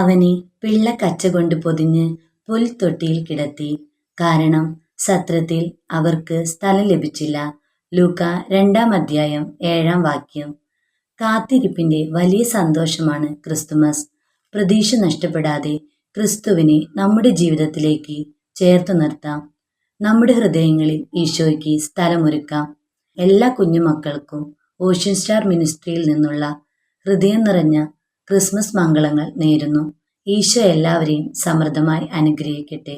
അവനെ പിള്ളക്കച്ച കൊണ്ട് പൊതിഞ്ഞ് പുൽത്തൊട്ടിയിൽ കിടത്തി. കാരണം സത്രത്തിൽ അവർക്ക് സ്ഥലം ലഭിച്ചില്ല. ലൂക്ക 2-ാം അധ്യായം 7-ാം വാക്യം. കാത്തിരിപ്പിന്റെ വലിയ സന്തോഷമാണ് ക്രിസ്തുമസ്. പ്രതീക്ഷ നഷ്ടപ്പെടാതെ ക്രിസ്തുവിനെ നമ്മുടെ ജീവിതത്തിലേക്ക് ചേർത്തു നിർത്താം. നമ്മുടെ ഹൃദയങ്ങളിൽ ഈശോയ്ക്ക് സ്ഥലമൊരുക്കാം. എല്ലാ കുഞ്ഞുമക്കൾക്കും ഓഷ്യൻ സ്റ്റാർ മിനിസ്ട്രിയിൽ നിന്നുള്ള ഹൃദയം നിറഞ്ഞ ക്രിസ്മസ് മംഗളങ്ങൾ നേരുന്നു. ഈശോ എല്ലാവരെയും സമൃദ്ധമായി അനുഗ്രഹിക്കട്ടെ.